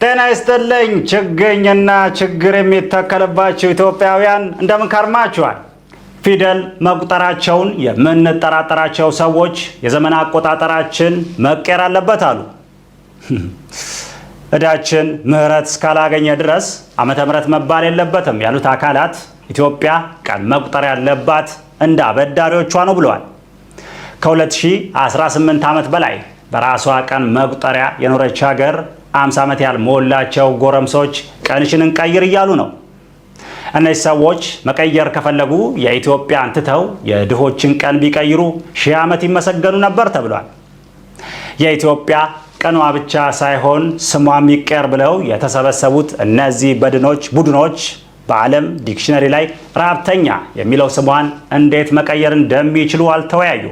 ጤና ይስጥልኝ ችግኝና ችግር የሚተከልባቸው ኢትዮጵያውያን እንደምን ከርማችኋል? ፊደል መቁጠራቸውን የምንጠራጠራቸው ሰዎች የዘመን አቆጣጠራችን መቀየር አለበት አሉ። እዳችን ምህረት እስካላገኘ ድረስ ዓመተ ምህረት መባል የለበትም ያሉት አካላት ኢትዮጵያ ቀን መቁጠር ያለባት እንደ አበዳሪዎቿ ነው ብለዋል። ከ2018 ዓመት በላይ በራሷ ቀን መቁጠሪያ የኖረች ሀገር 50 ዓመት ያልሞላቸው ጎረምሶች ቀንሽን እንቀይር እያሉ ነው። እነዚህ ሰዎች መቀየር ከፈለጉ የኢትዮጵያን ትተው የድሆችን ቀን ቢቀይሩ 1000 ዓመት ይመሰገኑ ነበር ተብሏል። የኢትዮጵያ ቀኗ ብቻ ሳይሆን ስሟም ይቀር ብለው የተሰበሰቡት እነዚህ ቡድኖች በዓለም ዲክሽነሪ ላይ ረሃብተኛ የሚለው ስሟን እንዴት መቀየር እንደሚችሉ አልተወያዩ።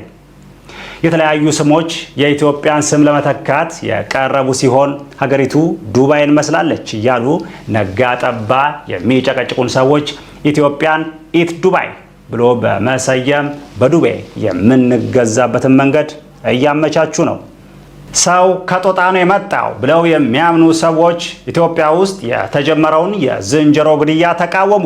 የተለያዩ ስሞች የኢትዮጵያን ስም ለመተካት የቀረቡ ሲሆን ሀገሪቱ ዱባይን መስላለች እያሉ ነጋ ጠባ የሚጨቀጭቁን ሰዎች ኢትዮጵያን ኢት ዱባይ ብሎ በመሰየም በዱቤ የምንገዛበትን መንገድ እያመቻቹ ነው። ሰው ከጦጣ ነው የመጣው ብለው የሚያምኑ ሰዎች ኢትዮጵያ ውስጥ የተጀመረውን የዝንጀሮ ግድያ ተቃወሙ።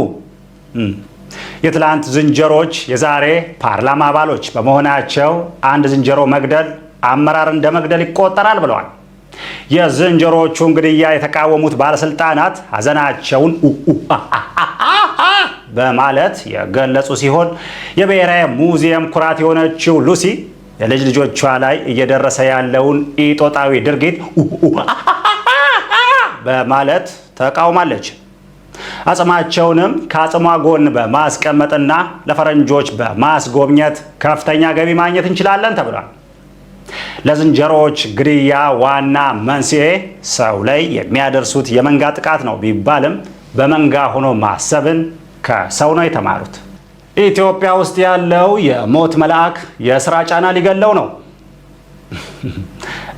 የትላንት ዝንጀሮች የዛሬ ፓርላማ አባሎች በመሆናቸው አንድ ዝንጀሮ መግደል አመራር እንደ መግደል ይቆጠራል ብለዋል። የዝንጀሮቹን ግድያ የተቃወሙት ባለስልጣናት ሀዘናቸውን በማለት የገለጹ ሲሆን የብሔራዊ ሙዚየም ኩራት የሆነችው ሉሲ የልጅ ልጆቿ ላይ እየደረሰ ያለውን ኢጦጣዊ ድርጊት በማለት ተቃውማለች። አጽማቸውንም ከአጽሟ ጎን በማስቀመጥና ለፈረንጆች በማስጎብኘት ከፍተኛ ገቢ ማግኘት እንችላለን ተብሏል። ለዝንጀሮዎች ግድያ ዋና መንስኤ ሰው ላይ የሚያደርሱት የመንጋ ጥቃት ነው ቢባልም በመንጋ ሆኖ ማሰብን ከሰው ነው የተማሩት። ኢትዮጵያ ውስጥ ያለው የሞት መልአክ የስራ ጫና ሊገለው ነው።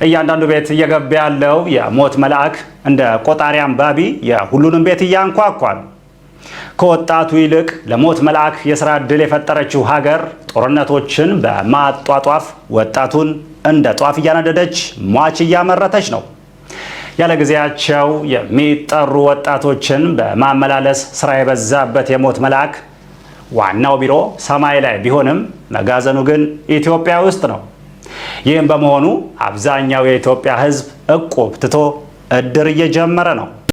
እያንዳንዱ ቤት እየገባ ያለው የሞት መልአክ እንደ ቆጣሪ አንባቢ የሁሉንም ቤት እያንኳኳል። ከወጣቱ ይልቅ ለሞት መልአክ የስራ ዕድል የፈጠረችው ሀገር ጦርነቶችን በማጧጧፍ ወጣቱን እንደ ጧፍ እያነደደች ሟች እያመረተች ነው። ያለ ጊዜያቸው የሚጠሩ ወጣቶችን በማመላለስ ስራ የበዛበት የሞት መልአክ ዋናው ቢሮ ሰማይ ላይ ቢሆንም መጋዘኑ ግን ኢትዮጵያ ውስጥ ነው። ይህም በመሆኑ አብዛኛው የኢትዮጵያ ሕዝብ እቁብ ትቶ እድር እየጀመረ ነው።